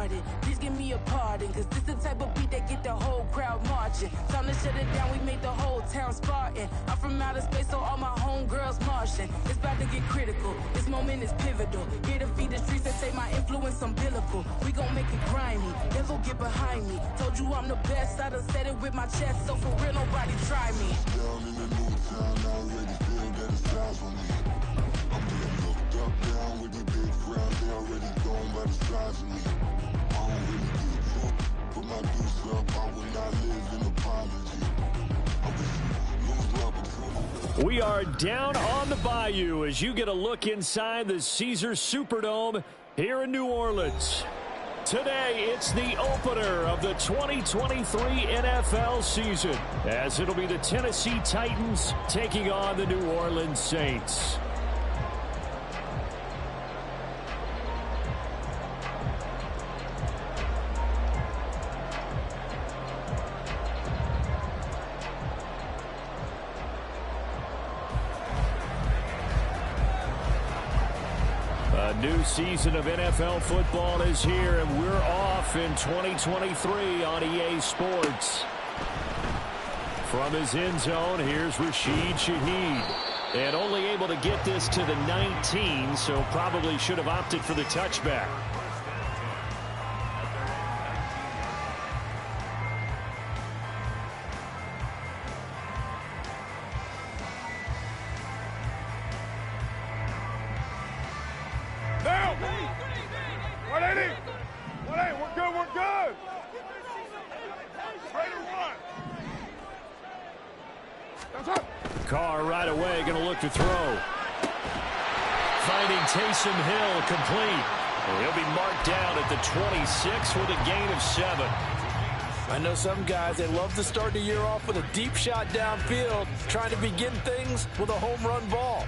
started. Please give me a pardon, cause this the type of beat that get the whole crowd marching. Time to shut it down, we made the whole town Spartan. I'm from outer space, so all my homegirls Martian. It's about to get critical, this moment is pivotal. Here to feed the streets that say my influence umbilical. We gon' make it grimy, never get behind me. Told you I'm the best, I done said it with my chest, so for real nobody try me. Down in the new town, I already feel that it's time for me. I'm being looked up, down with the big crown, they already gone by the size of me. I don't really give a fuck, put my deuce up, I will not live in apology. I wish you lose opportunity. We are down on the bayou as you get a look inside the Caesars Superdome here in New Orleans. Today, it's the opener of the 2023 NFL season, as it'll be the Tennessee Titans taking on the New Orleans Saints. A new season of NFL football is here, and we're off in 2023 on EA Sports. From his end zone, here's Rashid Shaheed. And only able to get this to the 19, so probably should have opted for the touchback. Carr right away going to look to throw. Finding Taysom Hill complete. He'll be marked down at the 26 with a gain of 7. I know some guys, they love to start the year off with a deep shot downfield, trying to begin things with a home run ball.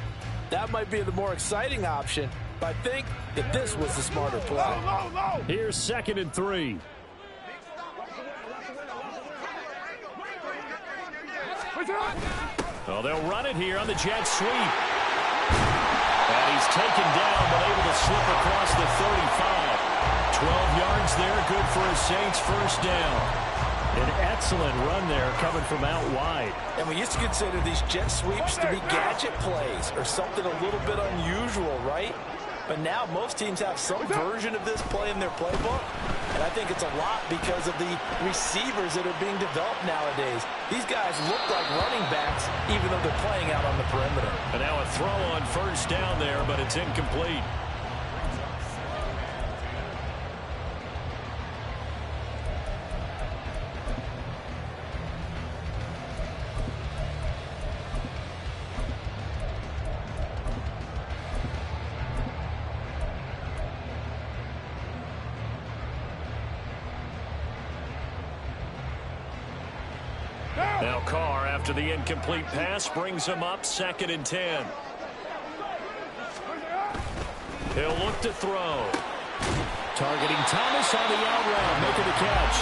That might be the more exciting option, but I think that this was the smarter play. Here's 2nd and 3. Well, they'll run it here on the jet sweep. And he's taken down, but able to slip across the 35. 12 yards there, good for a Saints first down. An excellent run there coming from out wide. And we used to consider these jet sweeps to be gadget plays or something a little bit unusual, right? But now most teams have some version of this play in their playbook. And I think it's a lot because of the receivers that are being developed nowadays. These guys look like running backs even though they're playing out on the perimeter. And now a throw on first down there, but it's incomplete. Now Carr, after the incomplete pass, brings him up 2nd and 10. He'll look to throw. Targeting Thomas on the out route, making the catch.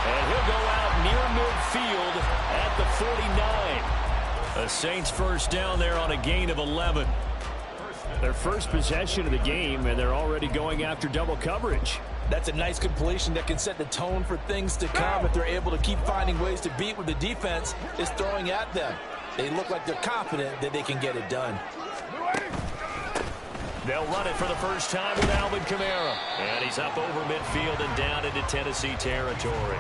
And he'll go out near midfield at the 49. A Saints first down there on a gain of 11. Their first possession of the game, and they're already going after double coverage. That's a nice completion that can set the tone for things to come if they're able to keep finding ways to beat what the defense is throwing at them. They look like they're confident that they can get it done. They'll run it for the first time with Alvin Kamara. And he's up over midfield and down into Tennessee territory.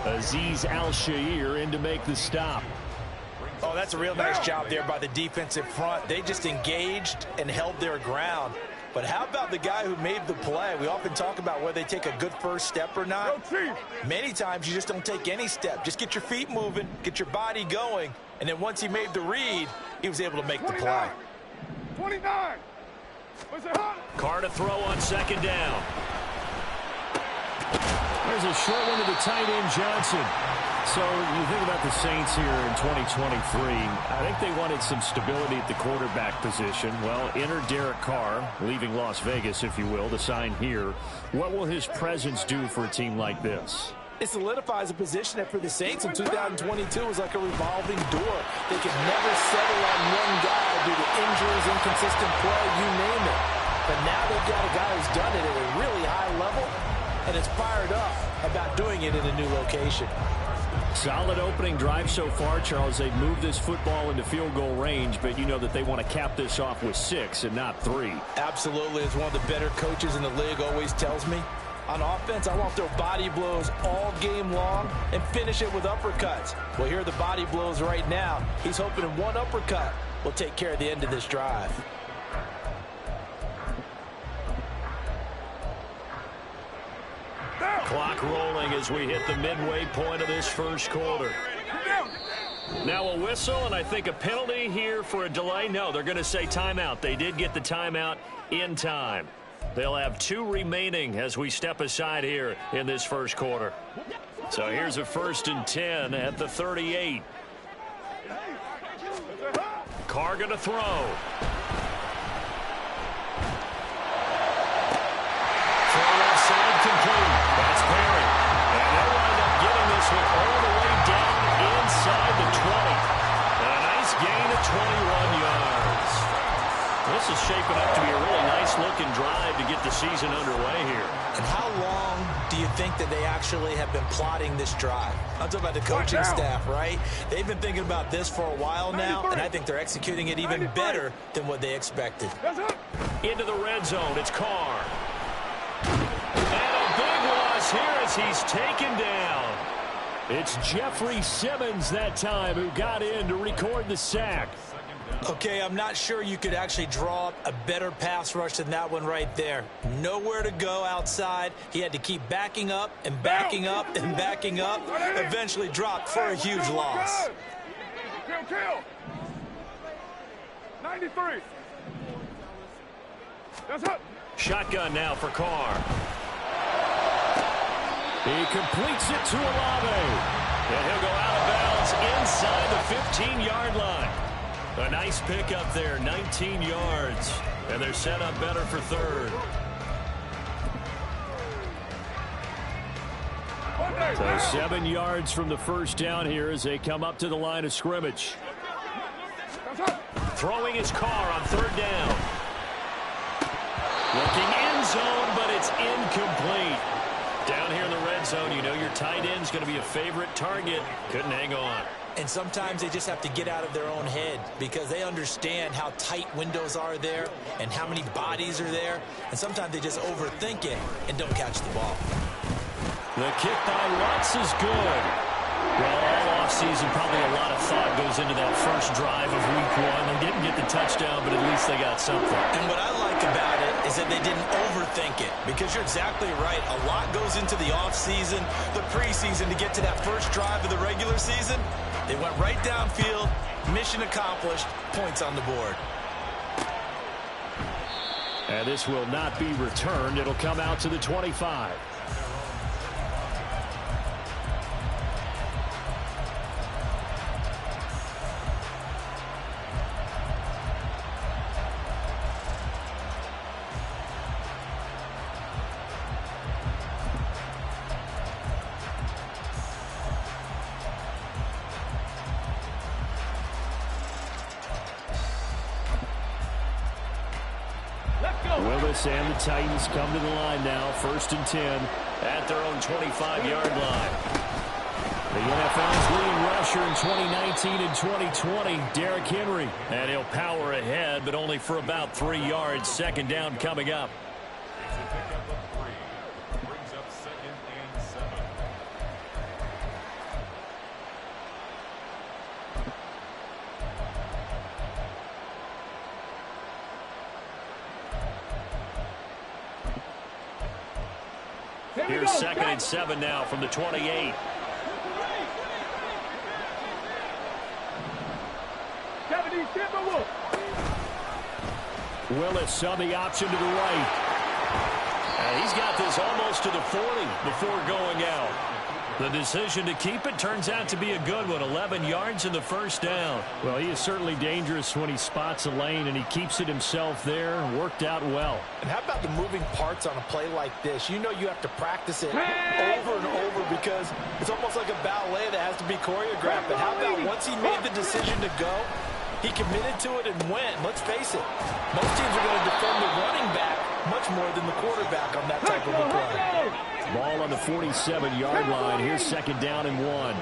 Azeez Al-Shaair in to make the stop. Oh, that's a real nice job there by the defensive front. They just engaged and held their ground. But how about the guy who made the play? We often talk about whether they take a good first step or not. Many times you just don't take any step. Just get your feet moving, get your body going, and then once he made the read, he was able to make the play. 29. Carr to throw on 2nd down. There's a short one to the tight end, Johnson. So you think about the Saints here in 2023. I think they wanted some stability at the quarterback position. Well, enter Derek Carr, leaving Las Vegas, if you will, to sign here. What will his presence do for a team like this? It solidifies a position that for the Saints in 2022 was like a revolving door. They could never settle on one guy due to injuries, inconsistent play, you name it. But now they've got a guy who's done it at a really high level. gets fired up about doing it in a new location. Solid opening drive so far, Charles. They've moved this football into field goal range, but you know that they want to cap this off with 6 and not 3. Absolutely. As one of the better coaches in the league always tells me, on offense, I want to throw body blows all game long and finish it with uppercuts. Well, here are the body blows right now. He's hoping in one uppercut will take care of the end of this drive. Clock rolling as we hit the midway point of this first quarter. Now a whistle, and I think a penalty here for a delay. No, they're going to say timeout. They did get the timeout in time. They'll have 2 remaining as we step aside here in this first quarter. So here's a 1st and 10 at the 38. Carr going to throw. Throw left side complete. That's Perry. And they'll wind up getting this one all the way down inside the 20. And a nice gain of 21 yards. This is shaping up to be a really nice-looking drive to get the season underway here. And how long do you think that they actually have been plotting this drive? I'm talking about the coaching staff, right? They've been thinking about this for a while now, and I think they're executing it even better than what they expected. Into the red zone, it's Carr. And a big loss here as he's taken down. It's Jeffrey Simmons that time who got in to record the sack. Okay, I'm not sure you could actually draw up a better pass rush than that one right there. Nowhere to go outside. He had to keep backing up and backing up and backing up. Eventually dropped for a huge loss. Kill. 93. That's up. Shotgun now for Carr. He completes it to Olave. And he'll go out of bounds inside the 15-yard line. A nice pickup there, 19 yards. And they're set up better for 3rd. So 7 yards from the first down here as they come up to the line of scrimmage. Throwing his Carr on 3rd down. Looking end zone, but it's incomplete. Down here in the red zone, you know your tight end's going to be a favorite target. Couldn't hang on. And sometimes they just have to get out of their own head because they understand how tight windows are there and how many bodies are there. And sometimes they just overthink it and don't catch the ball. The kick by Watts is good. Well, all offseason, probably a lot of thought goes into that first drive of week 1. They didn't get the touchdown, but at least they got something. And what I like about it is that they didn't overthink it because you're exactly right. A lot goes into the offseason, the preseason to get to that first drive of the regular season. They went right downfield, mission accomplished, points on the board. And this will not be returned. It'll come out to the 25. Willis and the Titans come to the line now. 1st and 10 at their own 25-yard line. The NFL's leading rusher in 2019 and 2020, Derrick Henry. And he'll power ahead, but only for about 3 yards. 2nd down coming up. Here's 2nd and 7 now from the 28. Willis on the option to the right. And he's got this almost to the 40 before going out. The decision to keep it turns out to be a good one. 11 yards in the first down. Well, he is certainly dangerous when he spots a lane, and he keeps it himself there. Worked out well. And how about the moving parts on a play like this? You know you have to practice it over and over because it's almost like a ballet that has to be choreographed. But how about once he made the decision to go, he committed to it and went. Let's face it, most teams are going to defend the running back much more than the quarterback on that type of a play. Ball on the 47-yard line. Here's 2nd down and 1.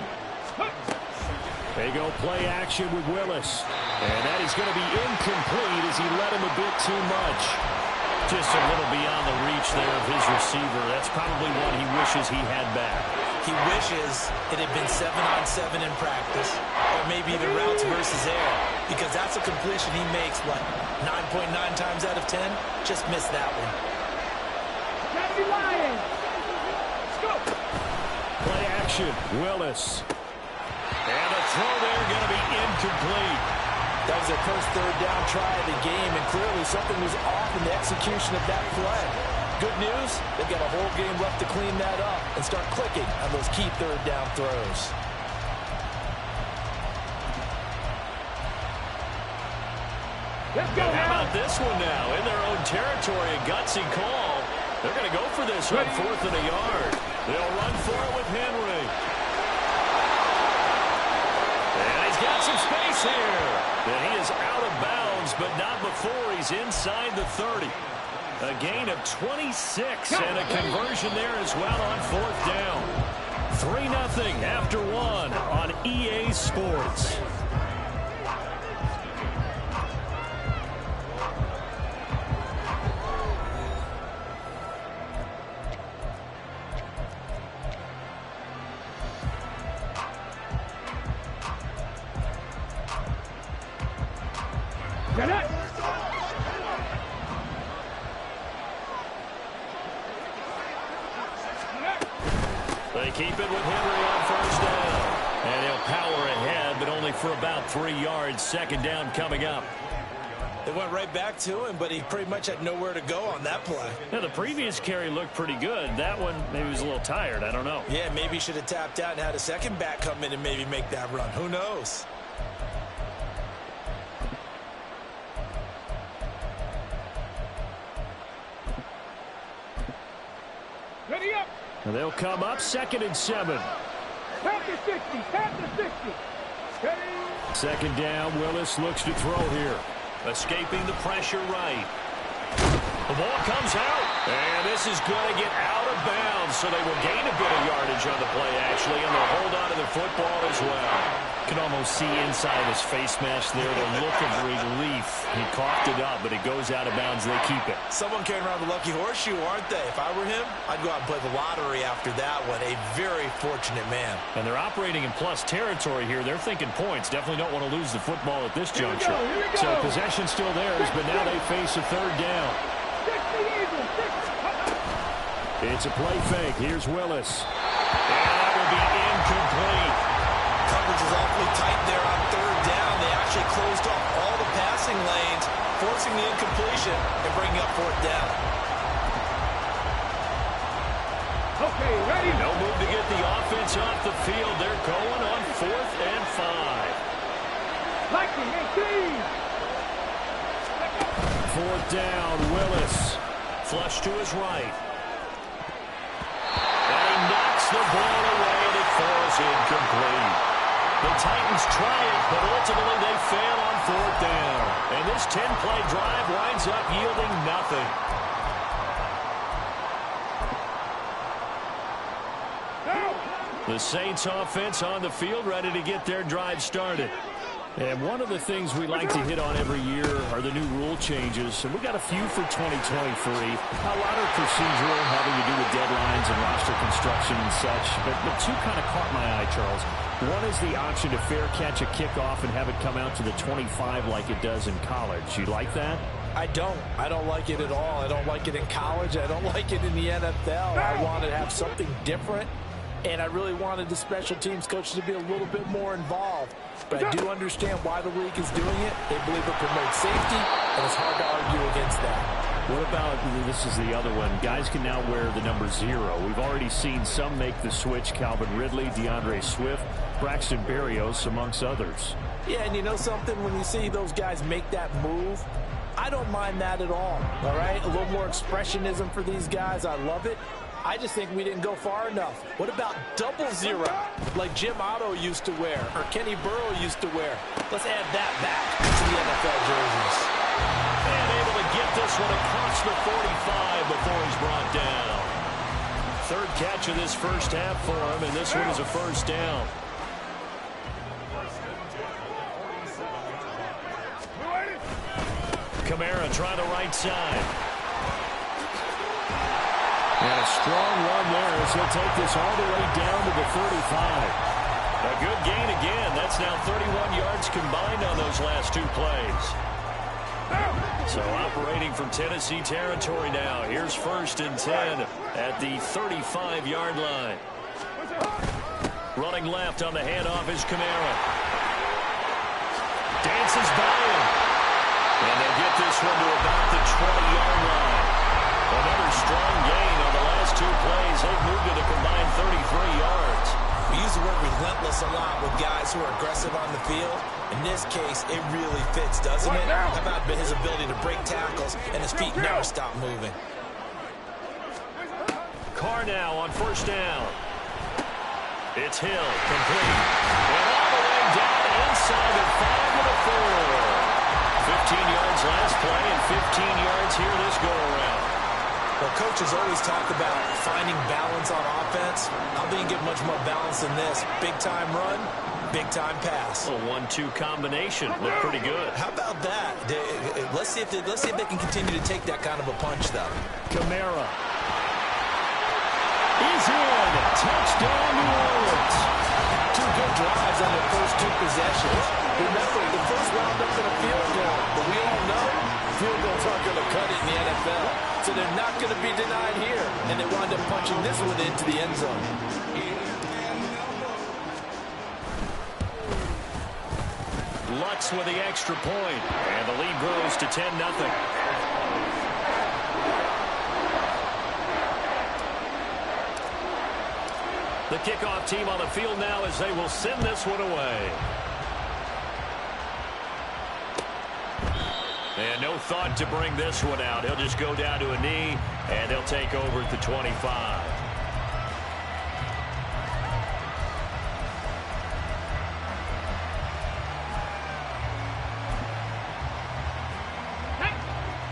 They go play action with Willis. And that is going to be incomplete as he led him a bit too much. Just a little beyond the reach there of his receiver. That's probably one he wishes he had back. He wishes it had been 7-on-7 in practice, or maybe even routes versus air, because that's a completion he makes, what, 9.9 times out of 10? Just missed that one. Play action, Willis. And the throw there going to be incomplete. That was their first 3rd down try of the game, and clearly something was off in the execution of that play. Good news, they've got a whole game left to clean that up and start clicking on those key 3rd down throws. How about this one now? In their own territory, a gutsy call. They're going to go for this on 4th and a yard. They'll run for it with Henry. And he's got some space here. And he is out of bounds, but not before he's inside the 30. A gain of 26 and a conversion there as well on 4th down. 3-0 after 1 on EA Sports. They keep it with Henry on 1st down. And he'll power ahead, but only for about 3 yards. 2nd down coming up. They went right back to him, but he pretty much had nowhere to go on that play. Yeah, the previous carry looked pretty good. That one, maybe he was a little tired. I don't know. Yeah, maybe he should have tapped out and had a second back come in and maybe make that run. Who knows? Ready up. And they'll come up 2nd and 7. Tap to 60. Tap to 60. Ready. 2nd down. Willis looks to throw here. Escaping the pressure right. The ball comes out. And this is going to get out of bounds. So they will gain a bit of yardage on the play, actually. And they'll hold on to the football as well. You can almost see inside his face mask there the look of relief. He coughed it up, but it goes out of bounds. They keep it. Someone carrying around the lucky horseshoe, aren't they? If I were him, I'd go out and play the lottery after that one. A very fortunate man. And they're operating in plus territory here. They're thinking points. Definitely don't want to lose the football at this juncture. So possession still theirs, but now they face a 3rd down. It's a play fake. Here's Willis. And that will be incomplete. Coverage is awfully tight there on 3rd down. They actually closed off all the passing lanes, forcing the incompletion and bringing up 4th down. Okay, ready. No move to get the offense off the field. They're going on 4th and 5. Likely 18. 4th down, Willis. Flush to his right. And he knocks the ball away and it falls incomplete. The Titans try it, but ultimately they fail on 4th down. And this 10-play drive winds up yielding nothing. The Saints offense on the field ready to get their drive started. And one of the things we like to hit on every year are the new rule changes. And we got a few for 2023. A lot are procedural, having to do with deadlines and roster construction and such. But two kind of caught my eye, Charles. One is the option to fair catch a kickoff and have it come out to the 25 like it does in college. You like that? I don't. I don't like it at all. I don't like it in college. I don't like it in the NFL. I want to have something different. And I really wanted the special teams coaches to be a little bit more involved. But I do understand why the league is doing it. They believe it promotes safety, and it's hard to argue against that. What about, this is the other one, guys can now wear the number 0. We've already seen some make the switch, Calvin Ridley, DeAndre Swift, Braxton Berrios, amongst others. Yeah, and you know something? When you see those guys make that move, I don't mind that at all right? A little more expressionism for these guys. I love it. I just think we didn't go far enough. What about 00, like Jim Otto used to wear, or Kenny Burrow used to wear? Let's add that back to the NFL jerseys. And able to get this one across the 45 before he's brought down. third catch of this first half for him, and this one is a first down. Kamara trying the right side. And a strong run there as he'll take this all the way down to the 35. A good gain again. That's now 31 yards combined on those last two plays. So operating from Tennessee territory now. Here's 1st and 10 at the 35-yard line. Running left on the handoff is Kamara. Dances by him. And they get this one to about the 20-yard line. Another strong gain on the last two plays. They've moved to the combined 33 yards. We use the word relentless a lot with guys who are aggressive on the field. In this case, it really fits, doesn't it? How about his ability to break tackles and his feet never stop moving? Carr now on 1st down. It's Hill, complete. And all the way down inside the 5 to the 4. 15 yards last play and 15 yards here this go-around. Well, coaches always talk about finding balance on offense. I don't think you get much more balance than this. Big-time run, big-time pass. A 1-2 combination. Looked pretty good. How about that? Let's see if they can continue to take that kind of a punch, though. Kamara is in. Touchdown, New Orleans. Two good drives on their first two possessions. Remember, the first wound up in a field goal, but we all know field goals aren't going to cut it in the NFL. So they're not going to be denied here, and they wind up punching this one into the end zone. Lutz with the extra point, and the lead grows to 10-0. The kickoff team on the field now as they will send this one away. And no thought to bring this one out. He'll just go down to a knee, and they'll take over at the 25.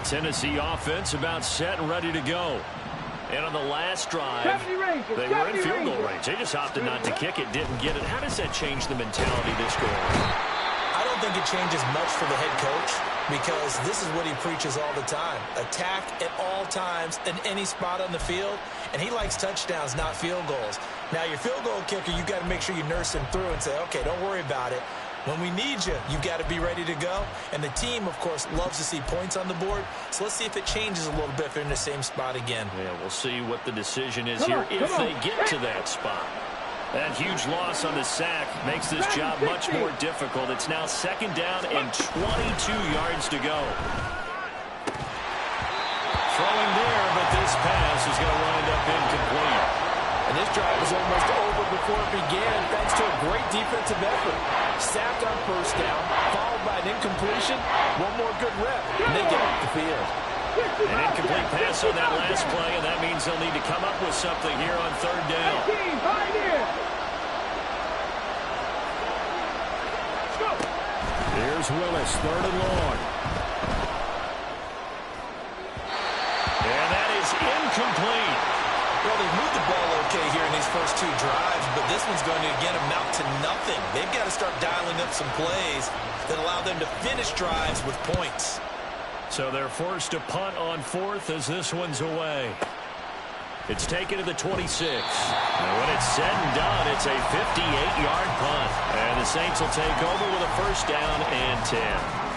Tennessee offense about set and ready to go. And on the last drive, they were in field goal range. They just opted not to kick it, didn't get it. How does that change the mentality this goal? I don't think it changes much for the head coach because this is what he preaches all the time. Attack at all times in any spot on the field, and he likes touchdowns, not field goals. Now, your field goal kicker, you've got to make sure you nurse him through and say, okay, don't worry about it. When we need you, you've got to be ready to go. And the team, of course, loves to see points on the board. So let's see if it changes a little bit if they're in the same spot again. Yeah, we'll see what the decision is here if they get to that spot. That huge loss on the sack makes this job much more difficult. It's now 2nd down and 22 yards to go. Throwing there, but this pass is going to wind up incomplete. And this drive was almost over before it began thanks to a great defensive effort. Sacked on 1st down, followed by an incompletion. One more good rep, and they get off the field. An incomplete pass on that last play, and that means they'll need to come up with something here on 3rd down. Here's Willis, 3rd and long. And that is incomplete. Well, they've moved the ball okay here in these first two drives, but this one's going to, again, amount to nothing. They've got to start dialing up some plays that allow them to finish drives with points. So they're forced to punt on 4th as this one's away. It's taken to the 26. And when it's said and done, it's a 58-yard punt. And the Saints will take over with a 1st down and 10.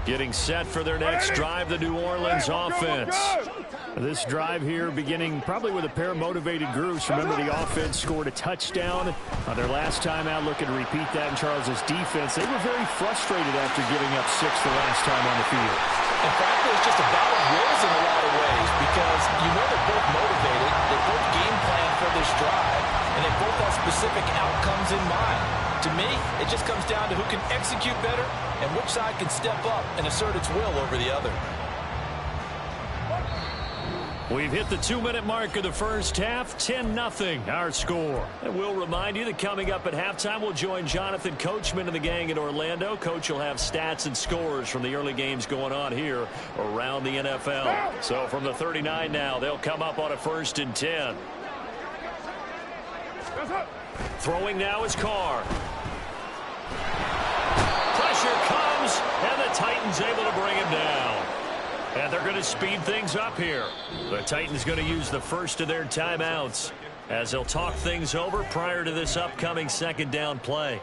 Getting set for their next drive, the New Orleans offense. This drive here beginning probably with a pair of motivated groups. Remember, the offense scored a touchdown on their last time out. Looking to repeat that in Charles's defense. They were very frustrated after giving up 6 the last time on the field. In fact, it was just a battle of wills in a lot of ways because you know they're both motivated. They both game plan for this drive, and they both have specific outcomes in mind. To me, it just comes down to who can execute better and which side can step up and assert its will over the other. We've hit the 2-minute mark of the first half, 10-0 our score. And we'll remind you that coming up at halftime, we'll join Jonathan Coachman and the gang in Orlando. Coach will have stats and scores from the early games going on here around the NFL. So from the 39 now, they'll come up on a 1st and 10. Throwing now is Carr. Pressure comes, and the Titans able to bring him down. And they're going to speed things up here. The Titans going to use the first of their timeouts as they'll talk things over prior to this upcoming 2nd down play.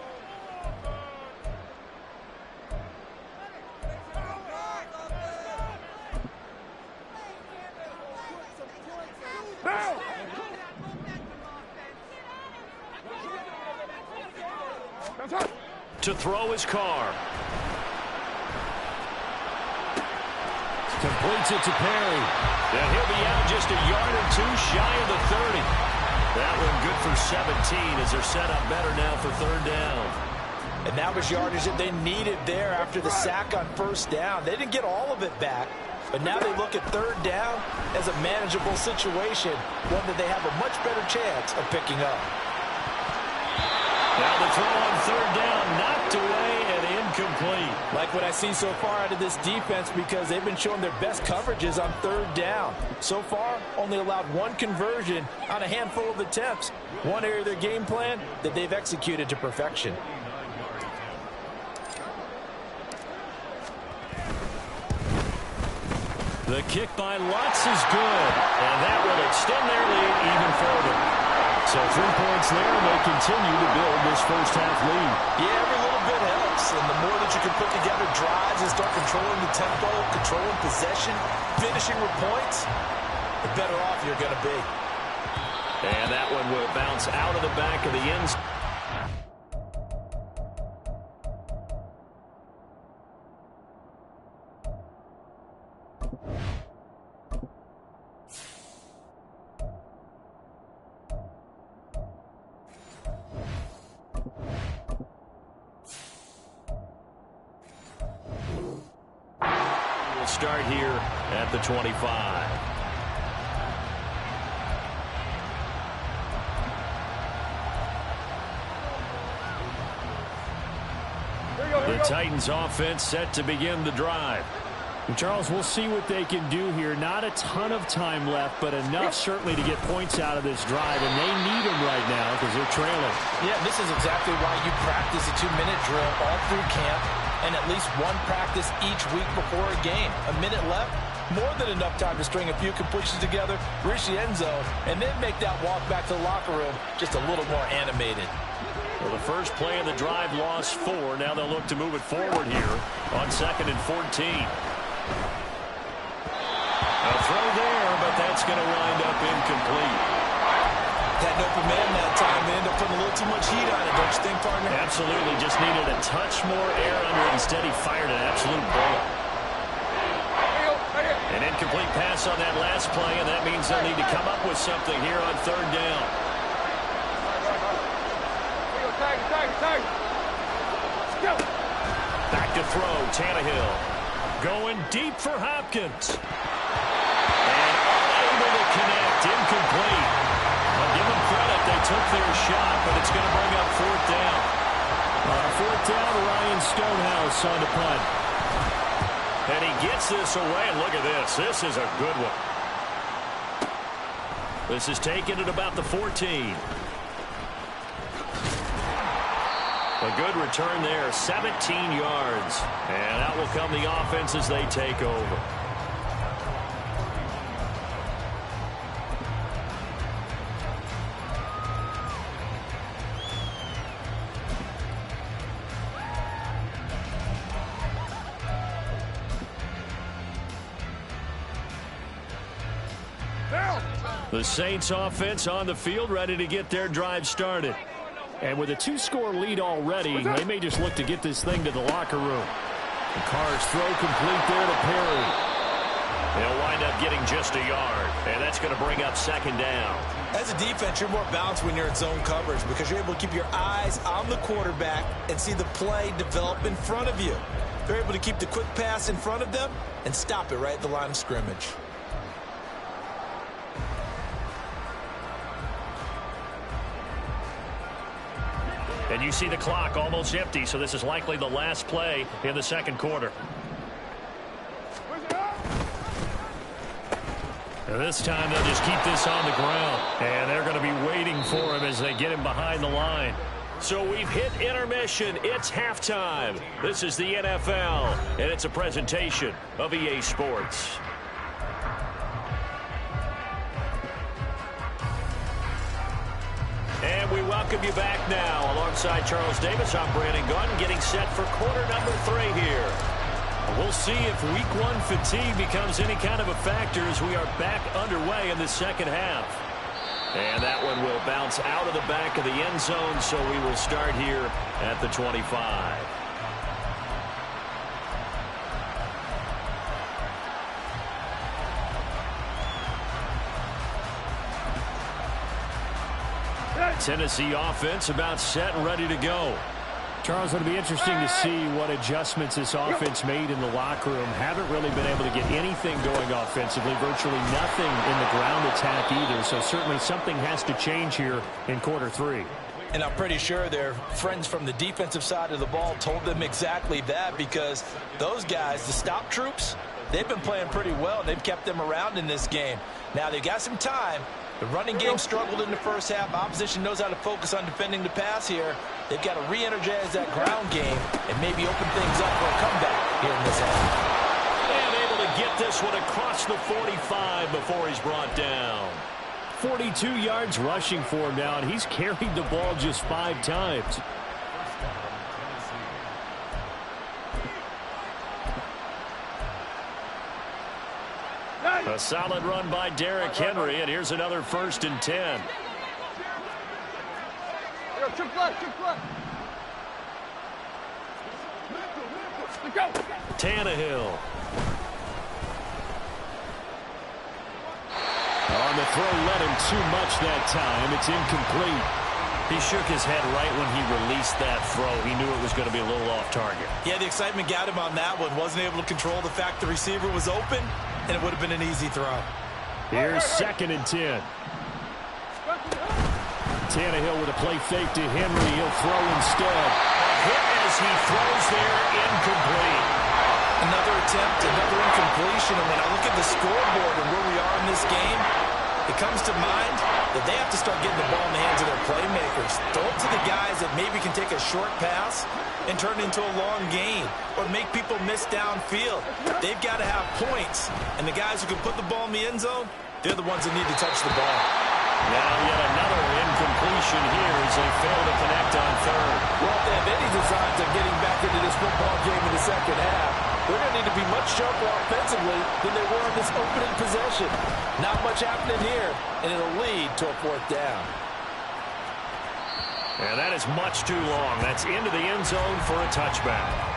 To throw is Carr. Completes it to Perry. And he'll be out just a yard or two shy of the 30. That one good for 17 as they're set up better now for 3rd down. And that was yardage that they needed there after the sack on 1st down. They didn't get all of it back, but now they look at 3rd down as a manageable situation, one that they have a much better chance of picking up. Now the throw on 3rd down, knocked away and incomplete. Like what I see so far out of this defense, because they've been showing their best coverages on 3rd down. So far, only allowed 1 conversion on a handful of attempts. One area of their game plan that they've executed to perfection. The kick by Lutz is good, and that will extend their lead even further. So 3 points there, and they continue to build this first half lead. Yeah, every little bit helps, and the more that you can put together drives and start controlling the tempo, controlling possession, finishing with points, the better off you're going to be. And that one will bounce out of the back of the end zone. Start here at the 25. The Titans offense set to begin the drive. And Charles, we'll see what they can do here. Not a ton of time left, but enough certainly to get points out of this drive, and they need them right now because they're trailing. Yeah, this is exactly why you practice a 2-minute drill all through camp and at least 1 practice each week before a game. A minute left, more than enough time to string a few completions together, reach the end zone, and then make that walk back to the locker room just a little more animated. Well, the first play of the drive lost 4. Now they'll look to move it forward here on 2nd and 14. A throw there, but that's going to wind up incomplete. Had an open man that time. They end up putting a little too much heat on it, don't you think, partner? Absolutely. Just needed a touch more air under it. Instead, he fired an absolute bullet. An incomplete pass on that last play, and that means they'll need to come up with something here on 3rd down. Back to throw, Tannehill. Going deep for Hopkins. And unable to connect, incomplete. I'll give them credit, they took their shot, but it's going to bring up 4th down. 4th down, Ryan Stonehouse on the punt. And he gets this away, and look at this. This is a good one. This is taken at about the 14. A good return there, 17 yards. And out will come the offense as they take over. The Saints offense on the field, ready to get their drive started. And with a 2-score lead already, they may just look to get this thing to the locker room. The Carr's throw complete there to Perry. They'll wind up getting just a yard, and that's going to bring up 2nd down. As a defense, you're more balanced when you're in zone coverage because you're able to keep your eyes on the quarterback and see the play develop in front of you. They're able to keep the quick pass in front of them and stop it right at the line of scrimmage. And you see the clock almost empty, so this is likely the last play in the second quarter. And this time they'll just keep this on the ground. And they're going to be waiting for him as they get him behind the line. So we've hit intermission. It's halftime. This is the NFL, and it's a presentation of EA Sports. And we welcome you back now. Alongside Charles Davis, I'm Brandon Gunn, getting set for quarter number 3 here. We'll see if week 1 fatigue becomes any kind of a factor as we are back underway in the second half. And that one will bounce out of the back of the end zone, so we will start here at the 25. Tennessee offense about set and ready to go. Charles, it'll be interesting to see what adjustments this offense made in the locker room. Haven't really been able to get anything going offensively, virtually nothing in the ground attack either. So certainly something has to change here in quarter 3. And I'm pretty sure their friends from the defensive side of the ball told them exactly that, because those guys, the stop troops, they've been playing pretty well. They've kept them around in this game. Now they've got some time. The running game struggled in the first half. Opposition knows how to focus on defending the pass here. They've got to re-energize that ground game and maybe open things up for a comeback here in this half. And able to get this one across the 45 before he's brought down. 42 yards rushing for him now, and he's carried the ball just 5 times. A solid run by Derrick Henry, and here's another 1st and 10. Tannehill. On the throw, led him too much that time. It's incomplete. He shook his head right when he released that throw. He knew it was going to be a little off target. Yeah, the excitement got him on that one. Wasn't able to control the fact the receiver was open, and it would have been an easy throw. Here's 2nd and 10. Tannehill with a play fake to Henry. He'll throw instead. Hit as he throws there, incomplete. Another attempt, another incompletion, and when I look at the scoreboard and where we are in this game, it comes to mind that they have to start getting the ball in the hands of their playmakers. Throw it to the guys that maybe can take a short pass and turn it into a long gain or make people miss downfield. They've got to have points, and the guys who can put the ball in the end zone, they're the ones that need to touch the ball. Now yet another incompletion here as they fail to connect on 3rd. Well, if they have any designs of getting back into this football game in the second half, they're going to need to be much sharper offensively than they were in this opening possession. Not much happening here, and it'll lead to a 4th down. And that is much too long. That's into the end zone for a touchback.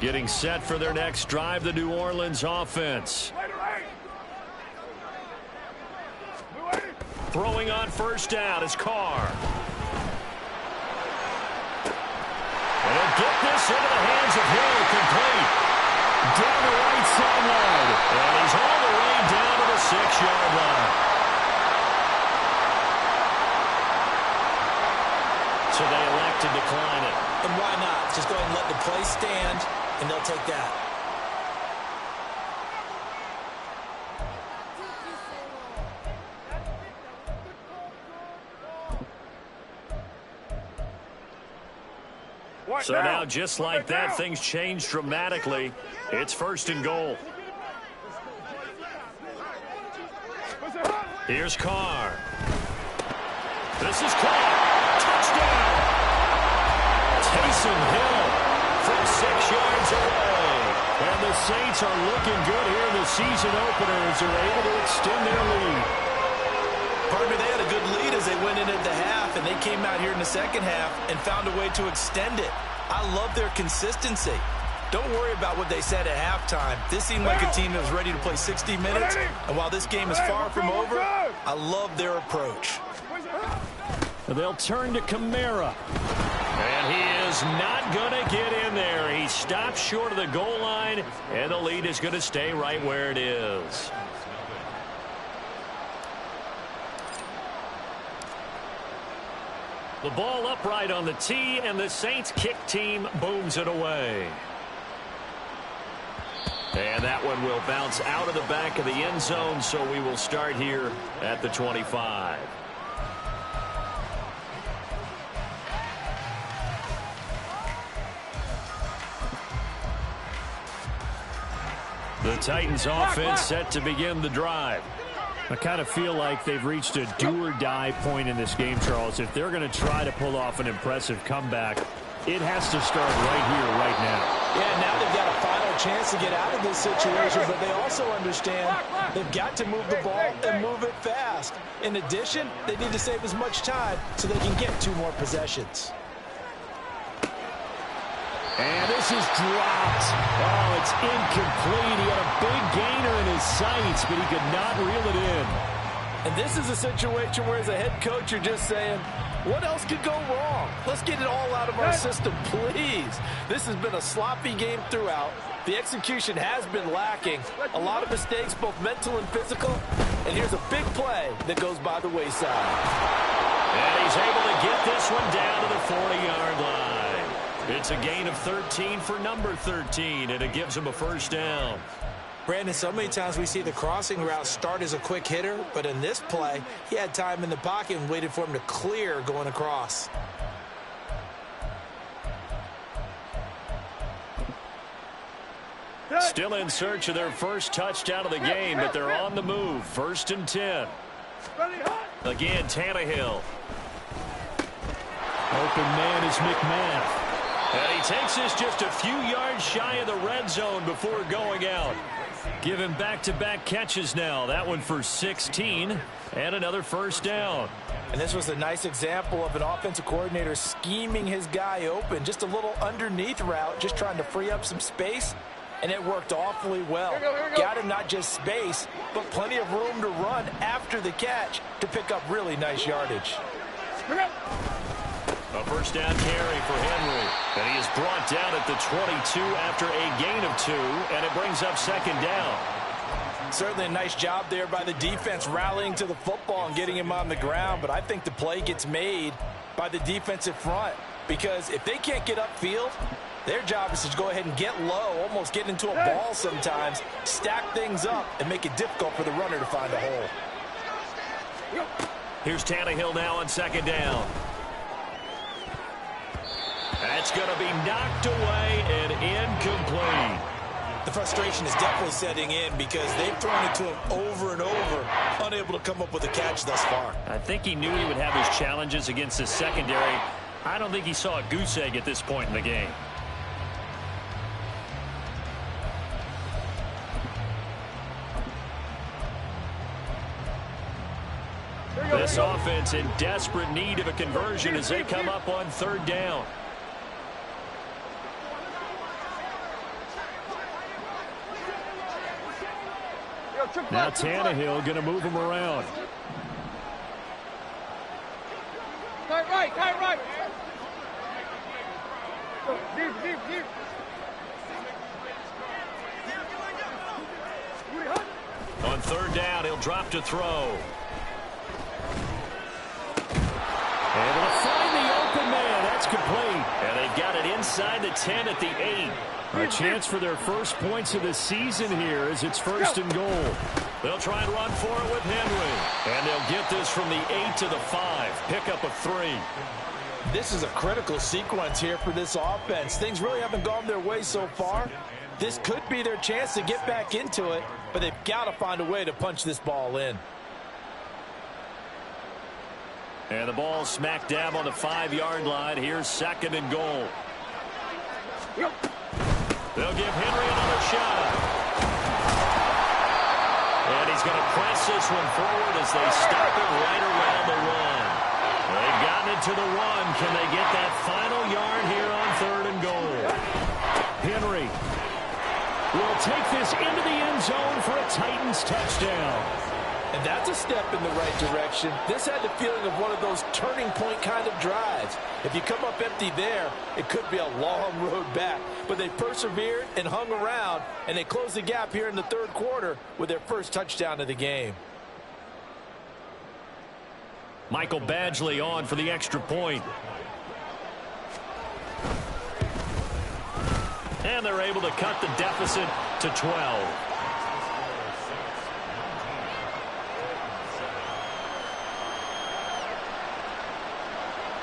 Getting set for their next drive, the New Orleans offense. Throwing on 1st down is Carr. And he'll get this into the hands of Hill, complete. Down the right sideline. And he's all the way down to the 6-yard line. So they elect to decline it. And why not? Just go ahead and let the play stand, and they'll take that. So now, just like that, things change dramatically. It's 1st and goal. Here's Carr. This is Carr. Touchdown! Taysom Hill from 6 yards away. And the Saints are looking good here in the season opener as they're able to extend their lead. Partner, they had a good lead as they went in at the half, and they came out here in the second half and found a way to extend it. I love their consistency. Don't worry about what they said at halftime. This seemed like a team that was ready to play 60 minutes. And while this game is far from over, I love their approach. They'll turn to Kamara. And he is not going to get in there. He stops short of the goal line, and the lead is going to stay right where it is. The ball upright on the tee, and the Saints kick team booms it away. And that one will bounce out of the back of the end zone, so we will start here at the 25. The Titans offense set to begin the drive. I kind of feel like they've reached a do-or-die point in this game, Charles. If they're going to try to pull off an impressive comeback, it has to start right here, right now. Yeah, now they've got a final chance to get out of this situation, but they also understand they've got to move the ball and move it fast. In addition, they need to save as much time so they can get 2 more possessions. And this is dropped. Oh, it's incomplete. He had a big gainer in his sights, but he could not reel it in. And this is a situation where as a head coach, you're just saying, what else could go wrong? Let's get it all out of our system, please. This has been a sloppy game throughout. The execution has been lacking. A lot of mistakes, both mental and physical. And here's a big play that goes by the wayside. And he's able to get this one down to the 40-yard line. It's a gain of 13 for number 13, and it gives him a first down. Brandon, so many times we see the crossing route start as a quick hitter, but in this play, he had time in the pocket and waited for him to clear going across. Still in search of their first touchdown of the game, but they're on the move. 1st and 10. Again, Tannehill. Open man is McMath. And he takes this just a few yards shy of the red zone before going out. Given back-to-back catches now. That one for 16 and another first down. And this was a nice example of an offensive coordinator scheming his guy open. Just a little underneath route, just trying to free up some space. And it worked awfully well. Got him not just space, but plenty of room to run after the catch to pick up really nice yardage. A first down carry for Henry. And he is brought down at the 22 after a gain of 2, and it brings up 2nd down. Certainly a nice job there by the defense rallying to the football and getting him on the ground, but I think the play gets made by the defensive front because if they can't get upfield, their job is to go ahead and get low, almost get into a ball sometimes, stack things up, and make it difficult for the runner to find a hole. Here's Tannehill now on 2nd down. That's going to be knocked away and incomplete. The frustration is definitely setting in because they've thrown it to him over and over, unable to come up with a catch thus far. I think he knew he would have his challenges against the secondary. I don't think he saw a goose egg at this point in the game. This offense in desperate need of a conversion as they come up on 3rd down. Now Tannehill going to move him around. Tight right. Deep. On 3rd down, he'll drop to throw. Able to find the open man. That's complete. And they've got it inside the 10 at the 8. A chance for their first points of the season here as it's 1st and goal. They'll try and run for it with Henry. And they'll get this from the 8 to the 5. Pick up a 3. This is a critical sequence here for this offense. Things really haven't gone their way so far. This could be their chance to get back into it, but they've got to find a way to punch this ball in. And the ball smack dab on the 5-yard line. Here's 2nd and goal. They'll give Henry another shot. And he's going to press this one forward as they stop it right around the 1. They've got Gotten it to the 1. Can they get that final yard here on 3rd and goal? Henry will take this into the end zone for a Titans touchdown. And that's a step in the right direction. This had the feeling of one of those turning point kind of drives. If you come up empty there, it could be a long road back. But they persevered and hung around, and they closed the gap here in the 3rd quarter with their first touchdown of the game. Michael Badgley on for the extra point. And they're able to cut the deficit to 12.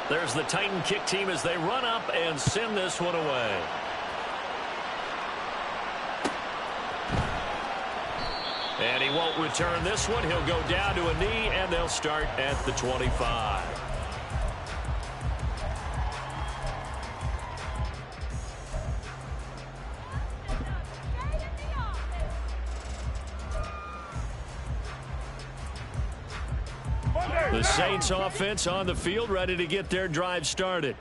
There's the Titan kick team as they run up and send this one away. And he won't return this one. He'll go down to a knee, and they'll start at the 25. The Saints offense on the field, ready to get their drive started.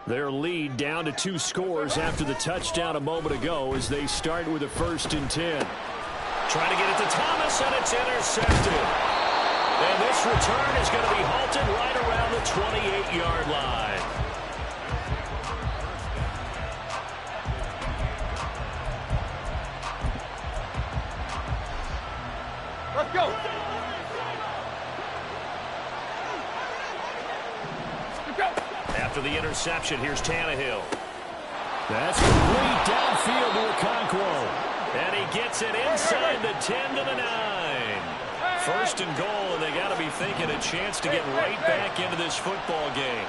Their lead down to 2 scores after the touchdown a moment ago as they start with a 1st and 10. Trying to get it to Thomas, and it's intercepted. And this return is going to be halted right around the 28-yard line. Let's go. After the interception, here's Tannehill. That's complete downfield to Okonkwo. And he gets it inside the 10 to the 9. 1st and goal, and they got to be thinking a chance to get right back into this football game.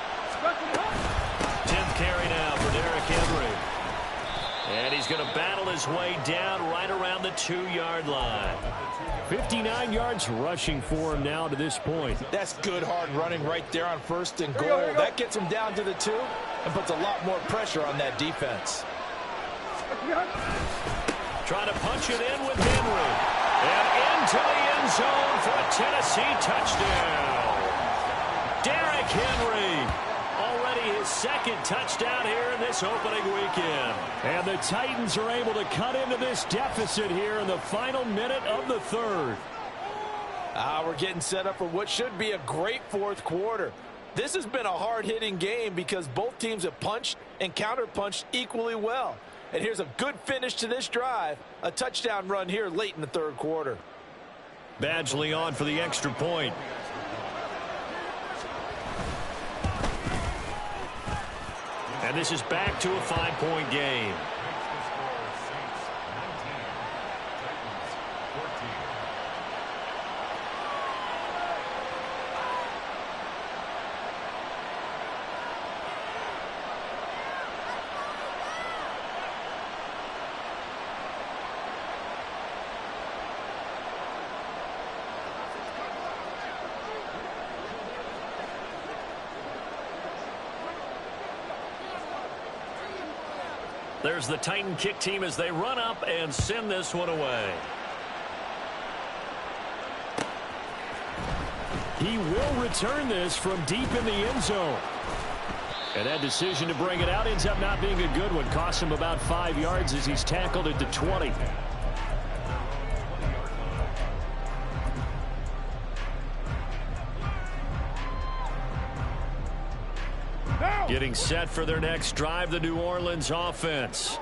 10th carry now for Derrick Henry. And he's going to battle his way down right around the 2-yard line. 59 yards rushing for him now to this point. That's good hard running right there on 1st and goal. That gets him down to the 2 and puts a lot more pressure on that defense. Trying to punch it in with Henry. And into the end zone for a Tennessee touchdown. Derrick Henry. Already his 2nd touchdown here in this opening weekend. And the Titans are able to cut into this deficit here in the final minute of the 3rd. We're getting set up for what should be a great 4th quarter. This has been a hard-hitting game because both teams have punched and counterpunched equally well. And here's a good finish to this drive. A touchdown run here late in the 3rd quarter. Badgley on for the extra point. And this is back to a 5-point game. There's the Titan kick team as they run up and send this one away. He will return this from deep in the end zone. And that decision to bring it out ends up not being a good one. Costs him about 5 yards as he's tackled at the 20. Getting set for their next drive, the New Orleans offense.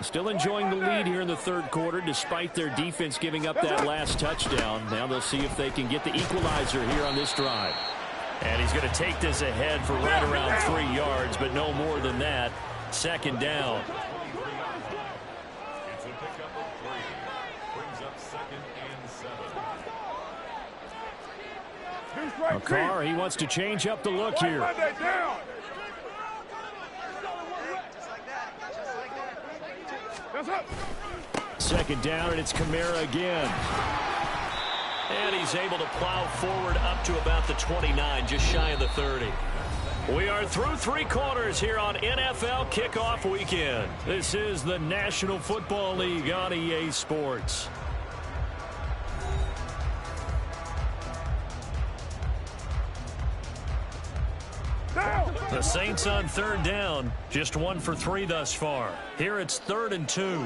Still enjoying the lead here in the 3rd quarter despite their defense giving up that last touchdown. Now they'll see if they can get the equalizer here on this drive. And he's going to take this ahead for right around 3 yards, but no more than that. 2nd down. It's a pickup of 3. Brings up 2nd and 7. Carr, he wants to change up the look here. Second down, and it's Kamara again. And he's able to plow forward up to about the 29, just shy of the 30. We are through 3 quarters here on NFL Kickoff Weekend. This is the National Football League on EA Sports. The Saints on third down, just 1 for 3 thus far. Here it's 3rd and 2.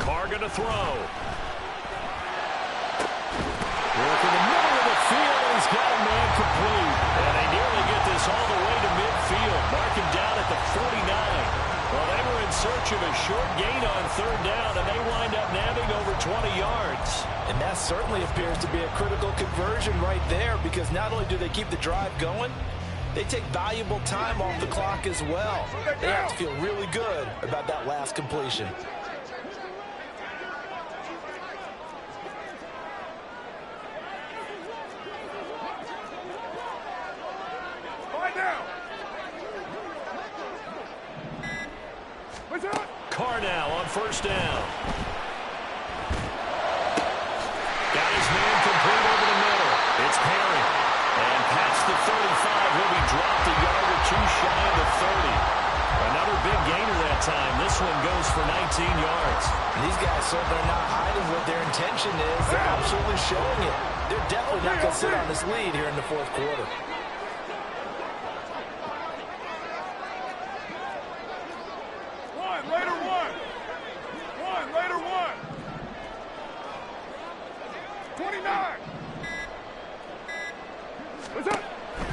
Carr going to throw. Working the middle of the field, he's got a man complete. And they nearly get this all the way to midfield. Mark him down at the 49. Well, they were in search of a short gain on third down, and they wind up nabbing over 20 yards. And that certainly appears to be a critical conversion right there, because not only do they keep the drive going, they take valuable time off the clock as well. They have to feel really good about that last completion. Carr now on first down. Got his man complete over the middle. It's Perry. And past the 35, will be dropped a yard or two shy of the 30. Another big gainer that time. This one goes for 19 yards. And these guys certainly are not hiding what their intention is. They're absolutely showing it. They're definitely not going to sit on this lead here in the fourth quarter.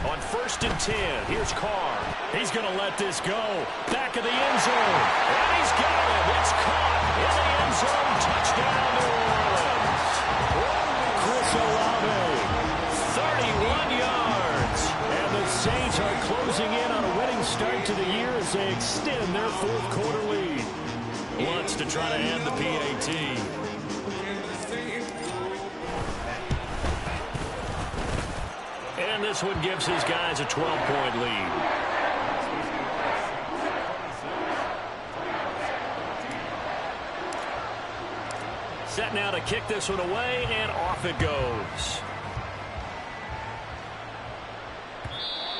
On 1st and 10, here's Carr. He's going to let this go. Back of the end zone. And he's got him. It's caught in the end zone. Touchdown, New Orleans. Chris Olave. 31 yards. And the Saints are closing in on a winning start to the year as they extend their fourth quarter lead. Wants to try to end the PAT. And this one gives his guys a 12-point lead. Set now to kick this one away, and off it goes.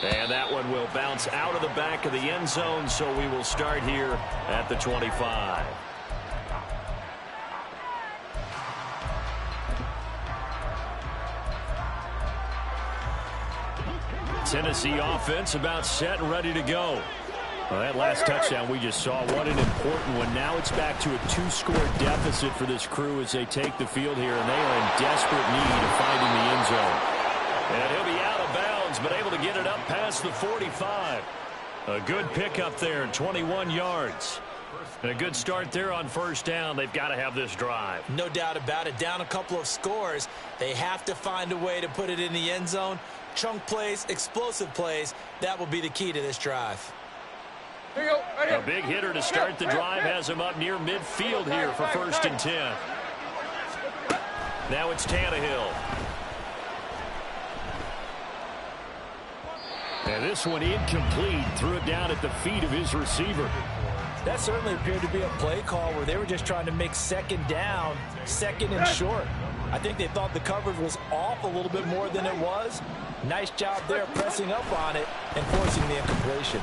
And that one will bounce out of the back of the end zone, so we will start here at the 25. Tennessee offense about set and ready to go. Well, that last touchdown we just saw, what an important one. Now it's back to a 2-score deficit for this crew as they take the field here, and they are in desperate need of finding the end zone. And he'll be out of bounds, but able to get it up past the 45. A good pickup there, 21 yards. And a good start there on first down. They've got to have this drive. No doubt about it. Down a couple of scores. They have to find a way to put it in the end zone. Chunk plays, explosive plays, that will be the key to this drive. A big hitter to start the drive has him up near midfield here for 1st and 10. Now it's Tannehill. And this one incomplete. Threw it down at the feet of his receiver. That certainly appeared to be a play call where they were just trying to make second down, second and short. I think they thought the coverage was off a little bit more than it was. Nice job there pressing up on it and forcing the incompletion.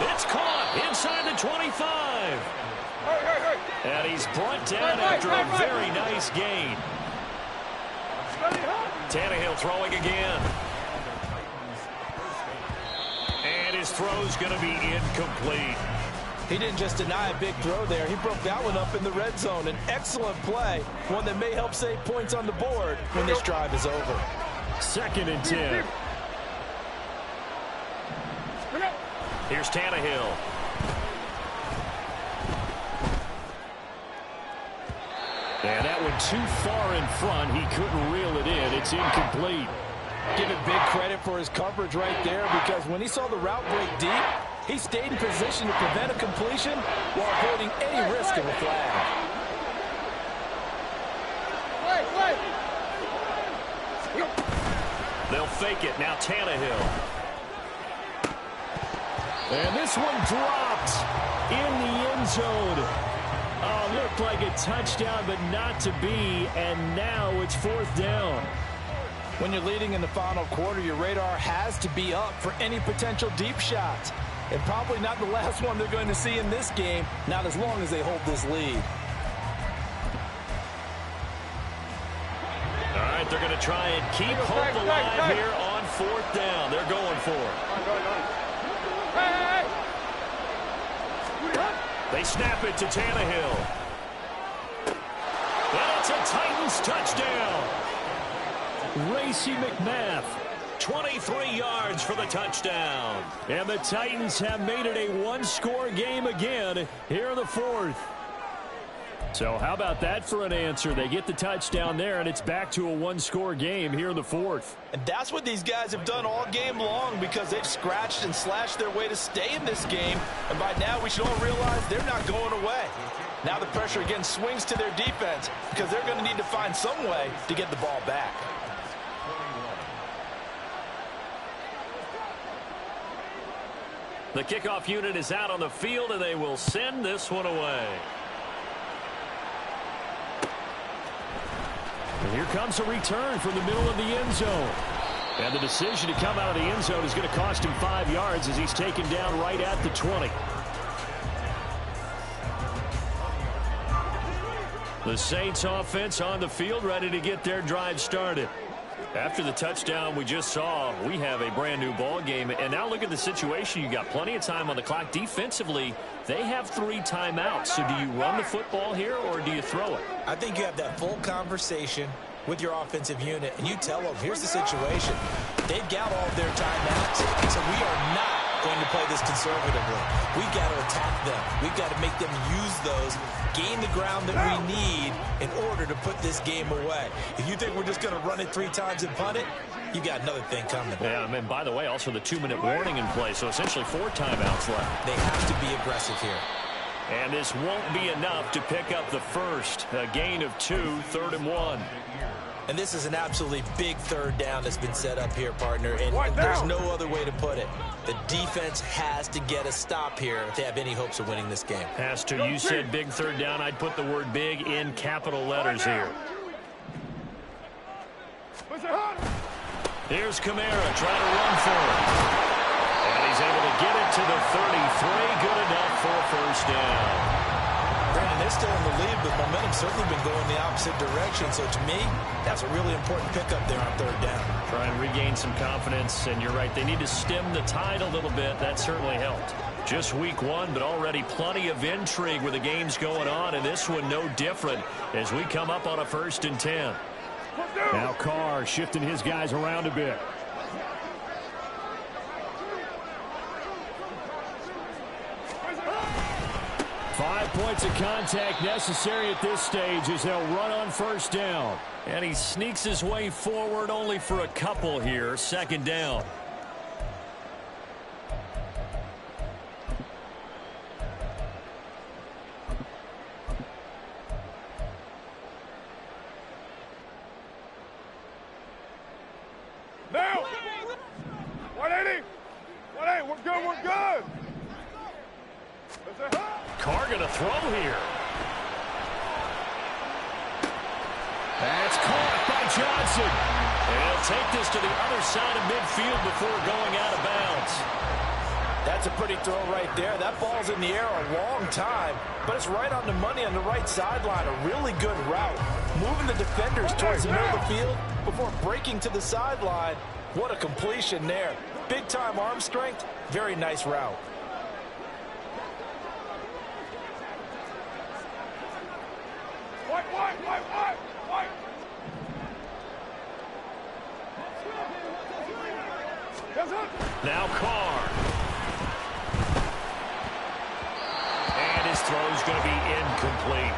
It's caught inside the 25. And he's brought down after a very nice gain. Tannehill throwing again. And his throw's going to be incomplete. He didn't just deny a big throw there. He broke that one up in the red zone. An excellent play, one that may help save points on the board when this drive is over. 2nd and 10. Here's Tannehill. And that one too far in front. He couldn't reel it in. It's incomplete. Give it big credit for his coverage right there, because when he saw the route break deep, he stayed in position to prevent a completion while avoiding any risk of a flag. They'll fake it. Now Tannehill. And this one dropped in the end zone. Looked like a touchdown, but not to be. And now it's 4th down. When you're leading in the final quarter, your radar has to be up for any potential deep shots. And probably not the last one they're going to see in this game, not as long as they hold this lead. All right, they're going to try and keep hope alive here on 4th down. They're going for it. They snap it to Tannehill. And it's a Titans touchdown. Racey McMath. 23 yards for the touchdown. And the Titans have made it a one-score game again here in the 4th. So how about that for an answer? They get the touchdown there, and it's back to a one-score game here in the 4th. And that's what these guys have done all game long, because they've scratched and slashed their way to stay in this game. And by now, we should all realize they're not going away. Now the pressure again swings to their defense, because they're going to need to find some way to get the ball back. The kickoff unit is out on the field, and they will send this one away. And here comes a return from the middle of the end zone. And the decision to come out of the end zone is going to cost him 5 yards as he's taken down right at the 20. The Saints offense on the field, ready to get their drive started. After the touchdown we just saw, we have a brand new ball game. And now look at the situation. You got plenty of time on the clock. Defensively, they have 3 timeouts. So do you run the football here or do you throw it? I think you have that full conversation with your offensive unit, and you tell them, here's the situation. They've got all of their timeouts, so we are not going to play this conservatively. We've got to attack them. We've got to make them use those, gain the ground that we need in order to put this game away. If you think we're just going to run it 3 times and punt it, you got another thing coming. Yeah, and by the way, also the 2-minute warning in play, so essentially 4 timeouts left. They have to be aggressive here. And this won't be enough to pick up the first. A gain of 2, 3rd and 1. And this is an absolutely big 3rd down that's been set up here, partner. And there's no other way to put it. The defense has to get a stop here if they have any hopes of winning this game. Has to. You said big 3rd down. I'd put the word big in capital letters here. Here's Kamara trying to run for it. And he's able to get it to the 33. Good enough for a 1st down. Brandon, they're still in the lead, but momentum's certainly been going the opposite direction. So to me, that's a really important pickup there on 3rd down. Try and regain some confidence, and you're right. They need to stem the tide a little bit. That certainly helped. Just week 1, but already plenty of intrigue with the games going on, and this one no different as we come up on a 1st and 10. Now Carr shifting his guys around a bit. Five points of contact necessary at this stage as they'll run on 1st down. And he sneaks his way forward only for a couple here. 2nd down. Now! 180! 180, we're good, we're good! Carr going to throw here. That's caught by Johnson. And he'll take this to the other side of midfield before going out of bounds. That's a pretty throw right there. That ball's in the air a long time, but it's right on the money on the right sideline. A really good route. Moving the defenders towards the middle of the field before breaking to the sideline. What a completion there. Big-time arm strength. Very nice route. White! Now Carr. And his throw's going to be incomplete.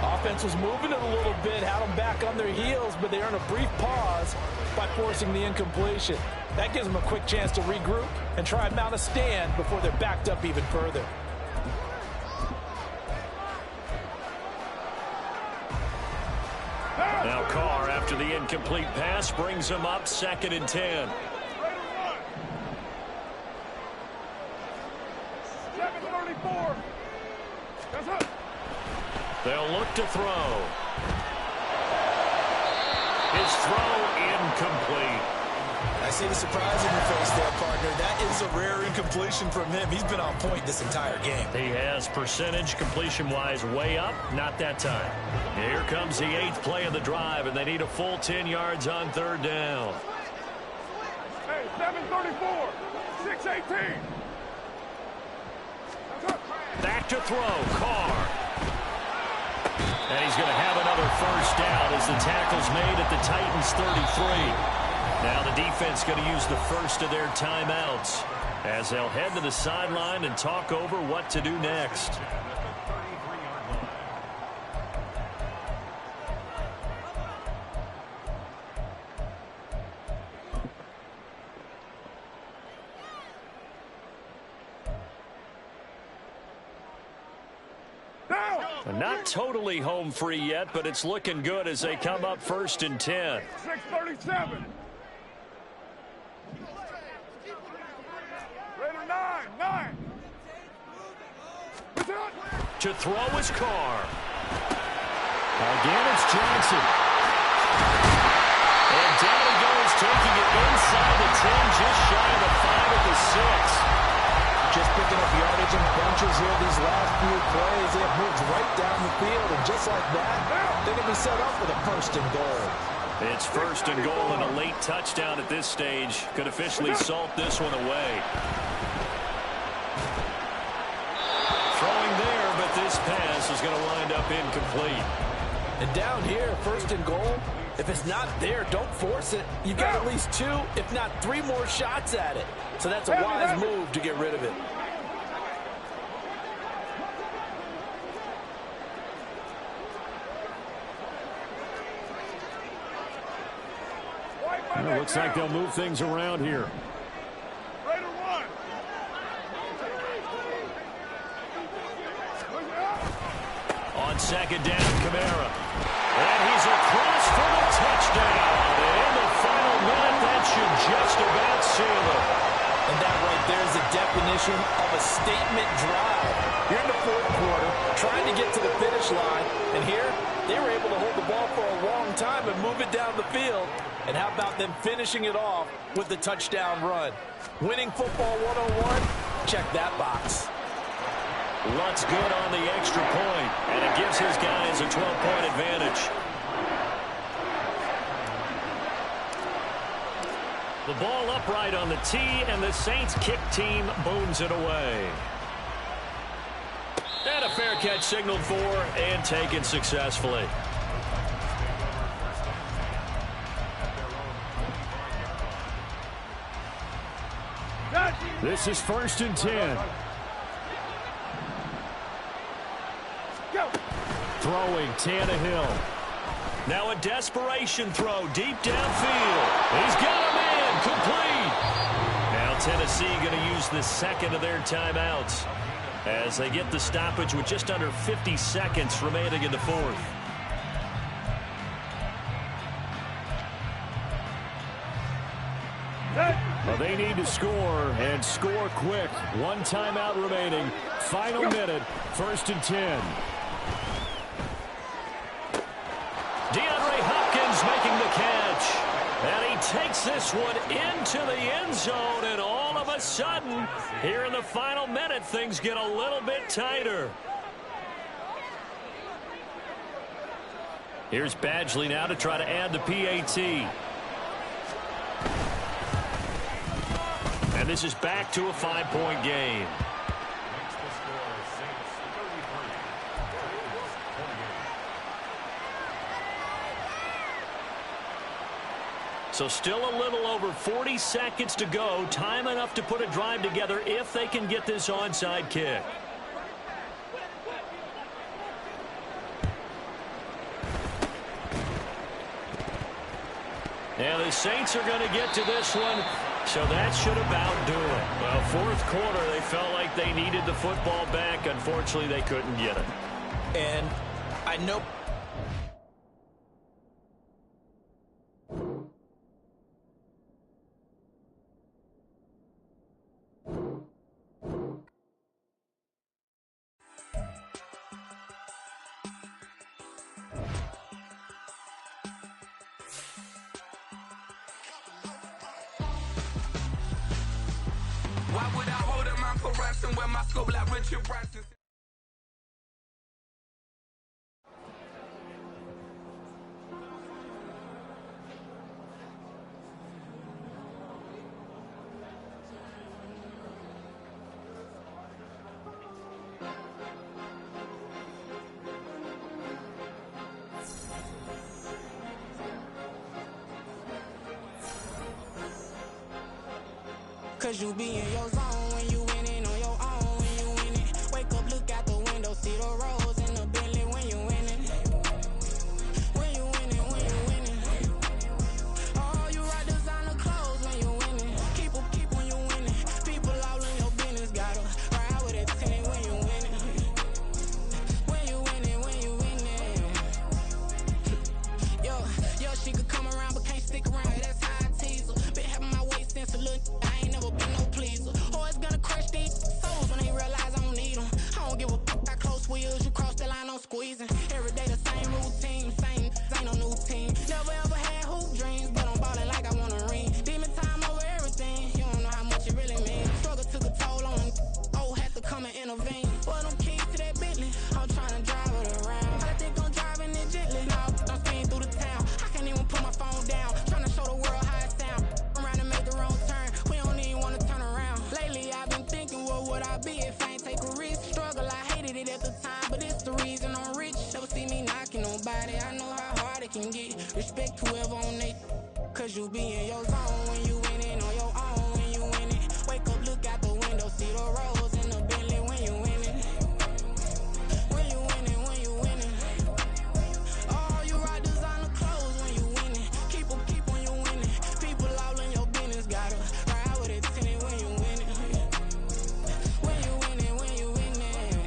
Offense was moving it a little bit, had them back on their heels, but they earned a brief pause by forcing the incompletion. That gives them a quick chance to regroup and try and mount a stand before they're backed up even further. Now Carr, after the incomplete pass, brings him up 2nd and 10. 7:34. They'll look to throw. His throw incomplete. I see the surprise in your face there, partner. That is a rare incompletion from him. He's been on point this entire game. He has percentage completion-wise way up. Not that time. Here comes the 8th play of the drive, and they need a full 10 yards on 3rd down. 7:34. 6:18. Back to throw, Carr. And he's going to have another first down as the tackle's made at the Titans' 33. Now the defense going to use the first of their timeouts as they'll head to the sideline and talk over what to do next. Not totally home free yet, but it's looking good as they come up 1st and 10. 6:37. Raider 9. To throw is Carr. Again, it's Johnson. And down he goes, taking it inside the 10, just shy of the 5 at the 6. Just picking up yardage in bunches here these last few plays. They have moved right down the field, and just like that, they're going to be set up for the 1st and goal. It's 1st and goal and a late touchdown at this stage. Could officially salt this one away. Throwing there, but this pass is going to wind up incomplete. And down here, 1st and goal, if it's not there, don't force it. You've got at least 2, if not 3 more shots at it. So that's a wise move to get rid of it. Well, looks like they'll move things around here. Raider 1. On 2nd down, Kamara. And he's across for the touchdown. And in the final minute, that should just about seal it. And that right there is the definition of a statement drive. You're in the 4th quarter, trying to get to the finish line. And here, they were able to hold the ball for a long time and move it down the field. And how about them finishing it off with the touchdown run? Winning football 101, check that box. Lutt's good on the extra point, and it gives his guys a 12-point advantage. The ball upright on the tee, and the Saints kick team booms it away. And a fair catch signaled for and taken successfully. This is 1st and 10. Throwing, Tannehill. Now a desperation throw deep downfield. He's got a man, complete. Now Tennessee going to use the 2nd of their timeouts as they get the stoppage with just under 50 seconds remaining in the 4th. Well, they need to score, and score quick. 1 timeout remaining. Final minute, 1st and 10. DeAndre Hopkins making the catch. And he takes this one into the end zone, and all of a sudden, here in the final minute, things get a little bit tighter. Here's Badgley now to try to add the PAT. And this is back to a 5-point game. So still a little over 40 seconds to go. Time enough to put a drive together if they can get this onside kick. And the Saints are going to get to this one, so that should about do it. Well, 4th quarter, they felt like they needed the football back. Unfortunately, they couldn't get it. And I know... Why would I hold a man for ransom when my scope like Richard Branson? Cause you be in your zone when you winning on your own when you winning. Wake up, look out the window, see the rose in the Bentley when you winning. When you winning, when you winning. Oh, you rock designer clothes when you winning. Keep when you winning. People all in your business, gotta ride with a tenant when you winning. When you winning, when you winning. Yo, she could come around but can't stick around. That's how I tease her. Been having my waist since a little. I ain't never been no pleaser. Always gonna crush these souls when they realize I don't need them. I don't give a fuck. I close wheels, you cross the line, I'm squeezing. Every day the same routine, ain't no new team. Never ever had hoop dreams, but I'm ballin' like I want a ring. Demon time over everything, you don't know how much it really means. Struggle took a toll on them, had to come and intervene. Boy, them keys to that Bentley, I'm tryna drive it around. I think I'm driving it gently, now I'm speeding through the town. I can't even put my phone down, tryna show the world how it sound. Around and make the wrong turn, we don't even wanna turn around. Lately I've been thinking, what would I be if I ain't take a risk? Struggle, I hated it at the time, but it's the reason I'm rich. Never see me knocking nobody, I know how hard it can get. Respect whoever on they, cause you be in your zone when you winning on your own when you winning. Wake up, look out the window, see the rose in the Bentley when you winning. When you winning, when you winning. Oh, you rock designer clothes when you winning. Keep when you winning. People all in your business, gotta ride with it tenant when you winning. When you winning, when you winning.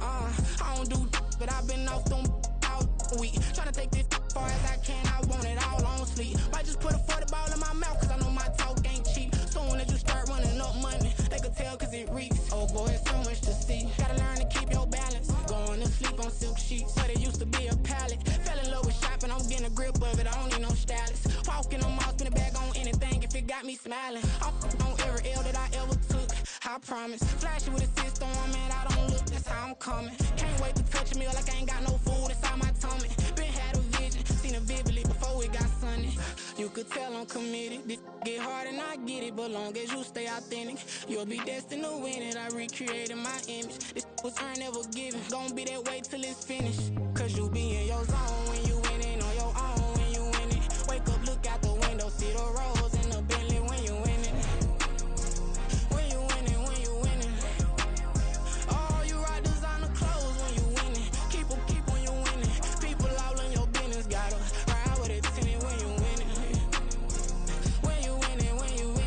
I don't do but I've been off them all week. Tryna take this far as I can, I want it all on sleep. Might just put a 40 ball in my mouth, cause I know my talk ain't cheap. Soon as you start running up money, they could tell cause it reeks. Oh boy, it's so much to see. Gotta learn to keep your balance. Going to sleep on silk sheets, but it used to be a pallet. Fell in love with shopping, I'm getting a grip of it, I don't need no stylist. Walking on mall, spin it back on anything if it got me smiling. I'm on every L that I ever took, I promise. Flashy with a system on, man, I don't look, that's how I'm coming. Can't wait to touch a meal like I ain't got no food inside my tummy. Been had a vision, seen it vividly before it got sunny. You could tell I'm committed. This get hard and I get it, but long as you stay authentic, you'll be destined to win it. I recreated my image. This was earned, never given. Gonna be that way till it's finished. Cause you be in your zone when you winning on your own when you winning. Wake up, look out the window, see the rose in the Bentley when you winning. When you winning, when you winning. Oh, you rock designer clothes when you winning. Keep when you winning. People all in your business, gotta ride with it tenant when you winning. When you winning, when you winning.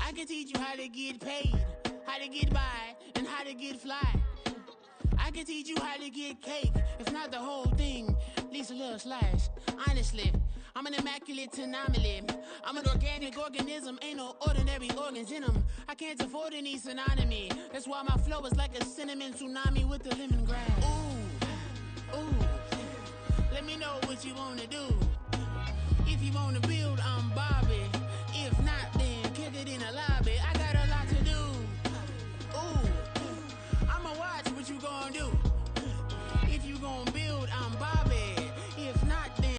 I can teach you how to get paid, how to get by, and how to get fly. I can teach you how to get cake, if not the whole thing, at least a little slice. Honestly, I'm an immaculate anomaly. I'm an organic organism, ain't no ordinary organs in them. I can't afford any synonymy. That's why my flow is like a cinnamon tsunami with the lemongrass. Ooh, let me know what you wanna do. If you wanna build, I'm Bobby. If not, then kick it in the lobby. I got a lot to do. Ooh, I'ma watch what you gonna do. If you gonna build, I'm Bobby.